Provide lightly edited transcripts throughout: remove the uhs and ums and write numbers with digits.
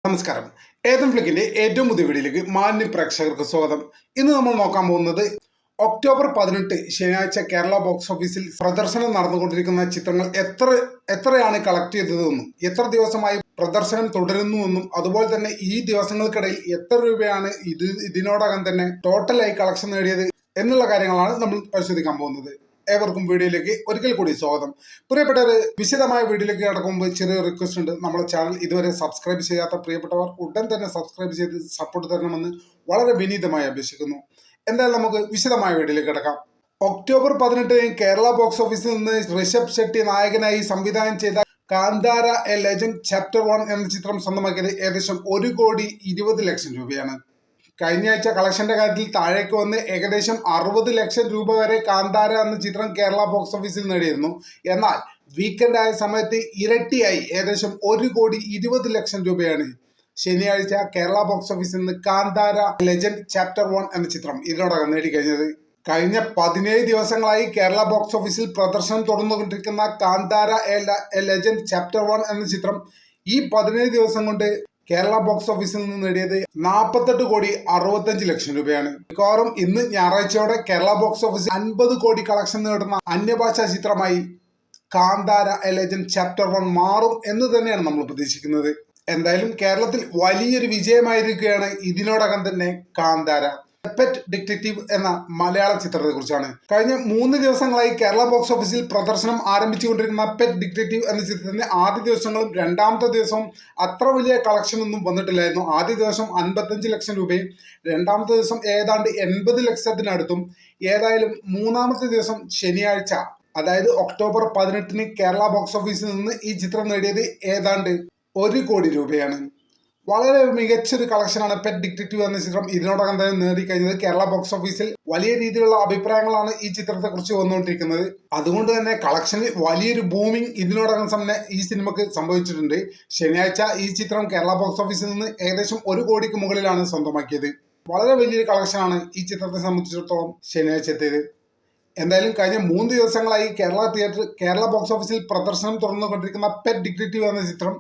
നമസ്കാരം. ഏതൻ ഫ്ലിക്കിന്റെ ഏറ്റവും പുതിയ വീഡിയോയിലേക്ക് മാന്യ പ്രേക്ഷകർക്ക് സ്വാഗതം. ഇന്ന് നമ്മൾ നോക്കാൻ പോകുന്നത് ഒക്ടോബർ 18 ശനിയാഴ്ച കേരള ബോക്സ് ഓഫീസിൽ പ്രദർശനം നടന്നുകൊണ്ടിരിക്കുന്ന ചിത്രങ്ങൾ എത്രയാണ് കളക്ട് ചെയ്തതെന്നും എത്ര ദിവസമായി പ്രദർശനം തുടരുന്നുവെന്നും അതുപോലെ തന്നെ ഈ ദിവസങ്ങൾക്കിടയിൽ എത്ര രൂപയാണ് ഇതിനോടകം തന്നെ ടോട്ടലായി കളക്ഷൻ നേടിയത് എന്നുള്ള കാര്യങ്ങളാണ് നമ്മൾ പരിശോധിക്കാൻ പോകുന്നത്. ഏവർക്കും വീഡിയോയിലേക്ക് ഒരിക്കൽ കൂടി സ്വാഗതം. പ്രിയപ്പെട്ടവർ, വിശദമായ വീഡിയോയിലേക്ക് കടക്കുമ്പോൾ ചെറിയ റിക്വസ്റ്റ് ഉണ്ട്. നമ്മുടെ ചാനൽ ഇതുവരെ സബ്സ്ക്രൈബ് ചെയ്യാത്ത പ്രിയപ്പെട്ടവർ ഉടൻ തന്നെ സബ്സ്ക്രൈബ് ചെയ്ത് സപ്പോർട്ട് തരണമെന്ന് വളരെ വിനീതമായി അപേക്ഷിക്കുന്നു. എന്തായാലും നമുക്ക് വിശദമായ വീഡിയോയിലേക്ക് കിടക്കാം. ഒക്ടോബർ 18 കേരള ബോക്സ് ഓഫീസിൽ നിന്ന് ഋഷഭ് ഷെട്ടി നായകനായി സംവിധാനം ചെയ്ത കാന്താര എ ലെജൻഡ് ചാപ്റ്റർ 1 എന്ന ചിത്രം സ്വന്തമാക്കിയത് ഏകദേശം 1,20,00,000 രൂപയാണ്. കഴിഞ്ഞ ആഴ്ച കളക്ഷന്റെ കാര്യത്തിൽ താഴേക്ക് വന്ന് ഏകദേശം 60 ലക്ഷം രൂപ വരെ കാന്താര എന്ന ചിത്രം കേരള ബോക്സ് ഓഫീസിൽ നേടിയിരുന്നു. എന്നാൽ വീക്കെൻഡ് ആയ സമയത്ത് ഇരട്ടിയായി ഏകദേശം 1,20,00,000 രൂപയാണ് ശനിയാഴ്ച കേരള ബോക്സ് ഓഫീസിൽ നിന്ന് കാന്താര ലെജൻഡ് ചാപ്റ്റർ 1 എന്ന ചിത്രം ഇതിനോടകം നേടിക്കഴിഞ്ഞത്. കഴിഞ്ഞ 17 ദിവസങ്ങളായി കേരള ബോക്സ് ഓഫീസിൽ പ്രദർശനം തുടർന്നുകൊണ്ടിരിക്കുന്ന കാന്താര എ ലെജൻഡ് ചാപ്റ്റർ 1 എന്ന ചിത്രം ഈ 17 ദിവസം കൊണ്ട് കേരള ബോക്സ് ഓഫീസിൽ നിന്ന് നേടിയത് 48,65,00,000 രൂപയാണ്. മിക്കവാറും ഇന്ന് ഞായറാഴ്ചയോടെ കേരള ബോക്സ് ഓഫീസിൽ 50 കോടി കളക്ഷൻ നേടുന്ന അന്യഭാഷാ ചിത്രമായി കാന്താര എ ലെജൻഡ് ചാപ്റ്റർ 1 മാറും എന്ന് തന്നെയാണ് നമ്മൾ പ്രതീക്ഷിക്കുന്നത്. എന്തായാലും കേരളത്തിൽ വലിയൊരു വിജയമായിരിക്കുകയാണ് ഇതിനോടകം തന്നെ കാന്താര. പെറ്റ് ഡിറ്റക്റ്റീവ് എന്ന മലയാള ചിത്രത്തെ കുറിച്ചാണ്. കഴിഞ്ഞ 3 ദിവസങ്ങളായി കേരള ബോക്സ് ഓഫീസിൽ പ്രദർശനം ആരംഭിച്ചുകൊണ്ടിരിക്കുന്ന പെറ്റ് ഡിറ്റക്റ്റീവ് എന്ന ചിത്രത്തിന്റെ ആദ്യ ദിവസങ്ങളും രണ്ടാമത്തെ ദിവസവും അത്ര വലിയ കളക്ഷൻ ഒന്നും വന്നിട്ടില്ലായിരുന്നു. ആദ്യ ദിവസം 55 ലക്ഷം രൂപയും രണ്ടാമത്തെ ദിവസം ഏതാണ്ട് 80 ലക്ഷത്തിനടുത്തും. ഏതായാലും മൂന്നാമത്തെ ദിവസം ശനിയാഴ്ച, അതായത് ഒക്ടോബർ 18 കേരള ബോക്സ് ഓഫീസിൽ നിന്ന് ഈ ചിത്രം നേടിയത് ഏതാണ്ട് 1 കോടി രൂപയാണ്. വളരെ മികച്ചൊരു കളക്ഷനാണ് പെറ്റ് ഡിറ്റക്റ്റീവ് എന്ന ചിത്രം ഇതിനോടകം തന്നെ നേടിക്കഴിഞ്ഞത്. കേരള ബോക്സ് ഓഫീസിൽ വലിയ രീതിയിലുള്ള അഭിപ്രായങ്ങളാണ് ഈ ചിത്രത്തെ കുറിച്ച് വന്നുകൊണ്ടിരിക്കുന്നത്. അതുകൊണ്ട് തന്നെ കളക്ഷനിൽ വലിയൊരു ബൂമിംഗ് ഇതിനോടകം തന്നെ ഈ സിനിമക്ക് സംഭവിച്ചിട്ടുണ്ട്. ശനിയാഴ്ച ഈ ചിത്രം കേരള ബോക്സ് ഓഫീസിൽ നിന്ന് ഏകദേശം 1 കോടിക്ക് മുകളിലാണ് സ്വന്തമാക്കിയത്. വളരെ വലിയൊരു കളക്ഷനാണ് ഈ ചിത്രത്തെ സംബന്ധിച്ചിടത്തോളം ശനിയാഴ്ച എത്തിയത്. എന്തായാലും കഴിഞ്ഞ 3 ദിവസങ്ങളായി കേരള ബോക്സ് ഓഫീസിൽ പ്രദർശനം തുറന്നുകൊണ്ടിരിക്കുന്ന പെറ്റ് ഡിറ്റക്റ്റീവ് എന്ന ചിത്രം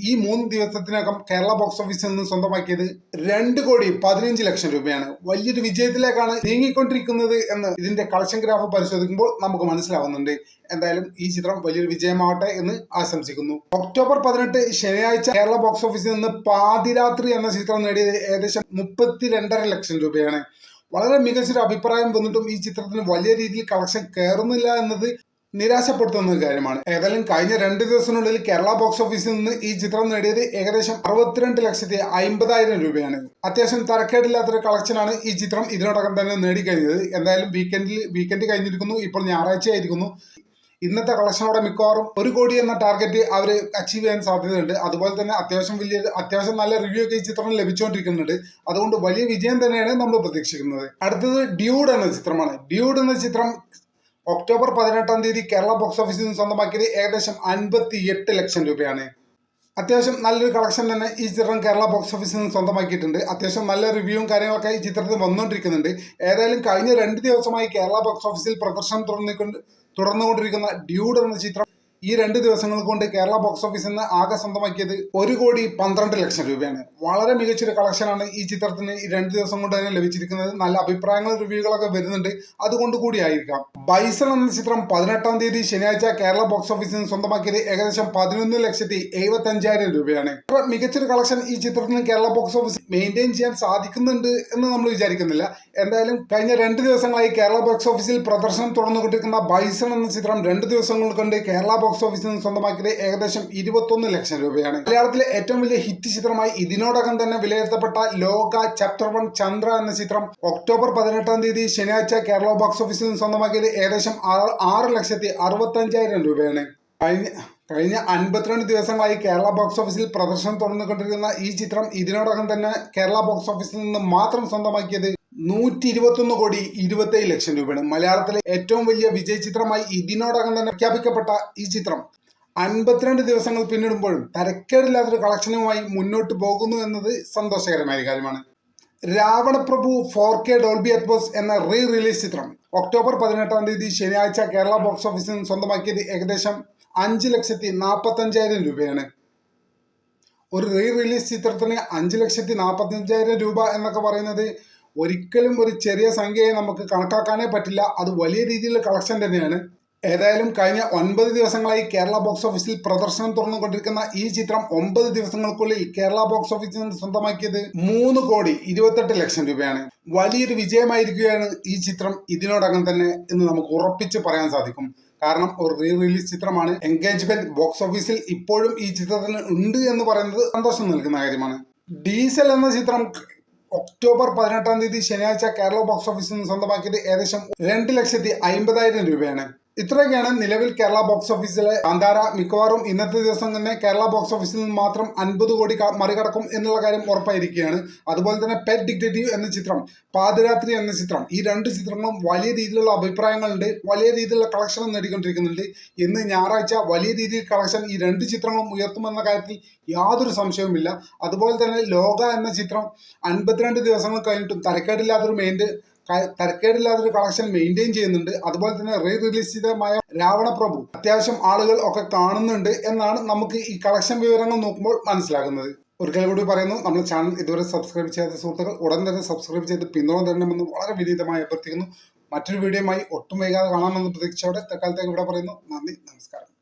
ഈ 3 ദിവസത്തിനകം കേരള ബോക്സ് ഓഫീസിൽ നിന്ന് സ്വന്തമാക്കിയത് 2,15,00,000 രൂപയാണ്. വലിയൊരു വിജയത്തിലേക്കാണ് നീങ്ങിക്കൊണ്ടിരിക്കുന്നത് എന്ന് ഇതിന്റെ കളക്ഷൻ ഗ്രാഫ് പരിശോധിക്കുമ്പോൾ നമുക്ക് മനസ്സിലാവുന്നുണ്ട്. എന്തായാലും ഈ ചിത്രം വലിയൊരു വിജയമാവട്ടെ എന്ന് ആശംസിക്കുന്നു. ഒക്ടോബർ 18 ശനിയാഴ്ച കേരള ബോക്സ് ഓഫീസിൽ നിന്ന് പാതിരാത്രി എന്ന ചിത്രം നേടിയത് ഏകദേശം 32.5 ലക്ഷം രൂപയാണ്. വളരെ മികച്ചൊരു അഭിപ്രായം വന്നിട്ടും ഈ ചിത്രത്തിന് വലിയ രീതിയിൽ കളക്ഷൻ കയറുന്നില്ല എന്നത് നിരാശപ്പെടുത്തുന്ന ഒരു കാര്യമാണ്. ഏതായാലും കഴിഞ്ഞ 2 ദിവസത്തിനുള്ളിൽ കേരള ബോക്സ് ഓഫീസിൽ നിന്ന് ഈ ചിത്രം നേടിയത് ഏകദേശം 62,50,000 രൂപയാണ്. അത്യാവശ്യം തരക്കേടില്ലാത്തൊരു കളക്ഷനാണ് ഈ ചിത്രം ഇതിനോടകം തന്നെ നേടിക്കഴിഞ്ഞത്. എന്തായാലും വീക്കെൻഡ് കഴിഞ്ഞിരിക്കുന്നു. ഇപ്പോൾ ഞായറാഴ്ച ആയിരിക്കുന്നു. ഇന്നത്തെ കളക്ഷനോടെ മിക്കവാറും 1 കോടി എന്ന ടാർഗറ്റ് അവർ അച്ചീവ് ചെയ്യാൻ സാധ്യതയുണ്ട്. അതുപോലെ തന്നെ അത്യാവശ്യം നല്ല റിവ്യൂ ഒക്കെ ഈ ചിത്രം ലഭിച്ചുകൊണ്ടിരിക്കുന്നുണ്ട്. അതുകൊണ്ട് വലിയ വിജയം തന്നെയാണ് നമ്മൾ പ്രതീക്ഷിക്കുന്നത്. അടുത്തത് ഡ്യൂഡ് എന്ന ചിത്രമാണ്. ഡ്യൂഡ് എന്ന ചിത്രം ഒക്ടോബർ 18 കേരള ബോക്സ് ഓഫീസിൽ നിന്ന് സ്വന്തമാക്കിയത് ഏകദേശം 58 ലക്ഷം രൂപയാണ്. അത്യാവശ്യം നല്ലൊരു കളക്ഷൻ തന്നെ ഈ ചിത്രം കേരള ബോക്സ് ഓഫീസിൽ നിന്ന് സ്വന്തമാക്കിയിട്ടുണ്ട്. അത്യാവശ്യം നല്ല റിവ്യൂവും കാര്യങ്ങളൊക്കെ ഈ ചിത്രത്തിൽ വന്നുകൊണ്ടിരിക്കുന്നുണ്ട്. ഏതായാലും കഴിഞ്ഞ 2 ദിവസമായി കേരള ബോക്സ് ഓഫീസിൽ പ്രദർശനം തുടർന്നുകൊണ്ടിരിക്കുന്ന ഡ്യൂഡ് എന്ന ചിത്രം ഈ 2 ദിവസങ്ങൾ കൊണ്ട് കേരള ബോക്സ് ഓഫീസിൽ നിന്ന് ആകെ സ്വന്തമാക്കിയത് 1,12,00,000 രൂപയാണ്. വളരെ മികച്ചൊരു കളക്ഷനാണ് ഈ ചിത്രത്തിന് ഈ 2 ദിവസം കൊണ്ട് തന്നെ ലഭിച്ചിരിക്കുന്നത്. നല്ല അഭിപ്രായങ്ങളും റിവ്യൂകളൊക്കെ വരുന്നുണ്ട്. അതുകൊണ്ട് കൂടിയായിരിക്കാം. ബൈസൺ എന്ന ചിത്രം 18 ശനിയാഴ്ച കേരള ബോക്സ് ഓഫീസിൽ നിന്ന് സ്വന്തമാക്കിയത് ഏകദേശം 11,75,000 രൂപയാണ്. മികച്ചൊരു കളക്ഷൻ ഈ ചിത്രത്തിന് കേരള ബോക്സ് ഓഫീസിൽ മെയിൻറ്റെയിൻ ചെയ്യാൻ സാധിക്കുന്നുണ്ട് എന്ന് നമ്മൾ വിചാരിക്കുന്നില്ല. എന്തായാലും കഴിഞ്ഞ 2 ദിവസങ്ങളായി കേരള ബോക്സ് ഓഫീസിൽ പ്രദർശനം തുടർന്നുകൊണ്ടിരിക്കുന്ന ബൈസൺ എന്ന ചിത്രം 2 ദിവസങ്ങൾ കൊണ്ട് കേരള ബോക്സ് ഓഫീസിൽ നിന്ന് സ്വന്തമാക്കിയത് ഏകദേശം 21 ലക്ഷം രൂപയാണ്. മലയാളത്തിലെ ഏറ്റവും വലിയ ഹിറ്റ് ചിത്രമായി ഇതിനോടകം തന്നെ വിലയിരുത്തപ്പെട്ട ലോക ചാപ്റ്റർ 1 ചന്ദ്ര എന്ന ചിത്രം ഒക്ടോബർ 18 ശനിയാഴ്ച കേരള ബോക്സ് ഓഫീസിൽ നിന്ന് സ്വന്തമാക്കിയത് ഏകദേശം 6,65,000 രൂപയാണ്. കഴിഞ്ഞ 52 ദിവസങ്ങളായി കേരള ബോക്സ് ഓഫീസിൽ പ്രദർശനം തുടർന്നുകൊണ്ടിരിക്കുന്ന ഈ ചിത്രം ഇതിനോടകം തന്നെ കേരള ബോക്സ് ഓഫീസിൽ നിന്ന് മാത്രം സ്വന്തമാക്കിയത് 121,27,00,000 രൂപയാണ്. മലയാളത്തിലെ ഏറ്റവും വലിയ വിജയ ചിത്രമായി ഇതിനോടകം തന്നെ പ്രഖ്യാപിക്കപ്പെട്ട ഈ ചിത്രം 52 ദിവസങ്ങൾ പിന്നിടുമ്പോഴും തരക്കേടില്ലാത്തൊരു കളക്ഷനുമായി മുന്നോട്ട് പോകുന്നു എന്നത് സന്തോഷകരമായ കാര്യമാണ്. രാവണപ്രഭു 4K ഡോൾബി അറ്റ്മോസ് എന്ന റിലീസ് ചിത്രം ഒക്ടോബർ 18 ശനിയാഴ്ച കേരള ബോക്സ് ഓഫീസിൽ നിന്ന് സ്വന്തമാക്കിയത് ഏകദേശം 5,45,000 രൂപയാണ്. ഒരു റീ റിലീസ് ചിത്രത്തിന് 5,45,000 രൂപ എന്നൊക്കെ പറയുന്നത് ഒരിക്കലും ഒരു ചെറിയ സംഖ്യയെ നമുക്ക് കണക്കാക്കാനേ പറ്റില്ല. അത് വലിയ രീതിയിലുള്ള കളക്ഷൻ തന്നെയാണ്. ഏതായാലും കഴിഞ്ഞ 9 ദിവസങ്ങളായി കേരള ബോക്സ് ഓഫീസിൽ പ്രദർശനം തുറന്നുകൊണ്ടിരിക്കുന്ന ഈ ചിത്രം 9 ദിവസങ്ങൾക്കുള്ളിൽ കേരള ബോക്സ് ഓഫീസിൽ നിന്ന് സ്വന്തമാക്കിയത് 3,28,00,000 രൂപയാണ്. വലിയൊരു വിജയമായിരിക്കുകയാണ് ഈ ചിത്രം ഇതിനോടകം തന്നെ എന്ന് നമുക്ക് ഉറപ്പിച്ച് പറയാൻ സാധിക്കും. കാരണം ഒരു റീ റിലീസ് ചിത്രമാണ്. എൻഗേജ്മെന്റ് ബോക്സ് ഓഫീസിൽ ഇപ്പോഴും ഈ ചിത്രത്തിന് ഉണ്ട് എന്ന് പറയുന്നത് സന്തോഷം നൽകുന്ന കാര്യമാണ്. ഡീസൽ എന്ന ചിത്രം ഒക്ടോബർ 18-ാം തീയതി ശനിയാഴ്ച കേരള ബോക്സ് ഓഫീസിൽ നിന്ന് സ്വന്തമാക്കിയത് ഏകദേശം 2,50,000 രൂപയാണ്. ഇത്രയൊക്കെയാണ് നിലവിൽ കേരള ബോക്സ് ഓഫീസിലെ കാന്താര. മിക്കവാറും ഇന്നത്തെ ദിവസം തന്നെ കേരള ബോക്സ് ഓഫീസിൽ നിന്ന് മാത്രം 50 കോടി മറികടക്കും എന്നുള്ള കാര്യം ഉറപ്പായിരിക്കുകയാണ്. അതുപോലെ തന്നെ പെറ്റ് ഡിറ്റക്റ്റീവ് എന്ന ചിത്രം, പാതിരാത്രി എന്ന ചിത്രം, ഈ 2 ചിത്രങ്ങളും വലിയ രീതിയിലുള്ള അഭിപ്രായങ്ങളുണ്ട്, വലിയ രീതിയിലുള്ള കളക്ഷനും നേടിക്കൊണ്ടിരിക്കുന്നുണ്ട്. ഇന്ന് ഞായറാഴ്ച വലിയ രീതിയിൽ കളക്ഷൻ ഈ 2 ചിത്രങ്ങളും ഉയർത്തുമെന്ന കാര്യത്തിൽ യാതൊരു സംശയവുമില്ല. അതുപോലെ തന്നെ ലോക എന്ന ചിത്രം 52 ദിവസങ്ങൾ കഴിഞ്ഞിട്ടും തരക്കേടില്ലാതൊരു കളക്ഷൻ മെയിൻറ്റെയിൻ ചെയ്യുന്നുണ്ട്. അതുപോലെ തന്നെ റീ റിലീസ് ചെയ്തമായ രാവണ പ്രഭു അത്യാവശ്യം ആളുകൾ ഒക്കെ കാണുന്നുണ്ട് എന്നാണ് നമുക്ക് ഈ കളക്ഷൻ വിവരങ്ങൾ നോക്കുമ്പോൾ മനസ്സിലാകുന്നത്. ഒരിക്കൽ കൂടി പറയുന്നു, നമ്മുടെ ചാനൽ ഇതുവരെ സബ്സ്ക്രൈബ് ചെയ്യാത്ത സുഹൃത്തുക്കൾ ഉടൻ തന്നെ സബ്സ്ക്രൈബ് ചെയ്ത് പിന്തുണ തരണമെന്ന് വളരെ വിനീതമായി അഭ്യർത്ഥിക്കുന്നു. മറ്റൊരു വീഡിയോയുമായി ഒട്ടും വൈകാതെ കാണാമെന്ന് പ്രതീക്ഷയോടെ തൽക്കാലത്തേക്ക് ഇവിടെ പറയുന്നു. നന്ദി, നമസ്കാരം.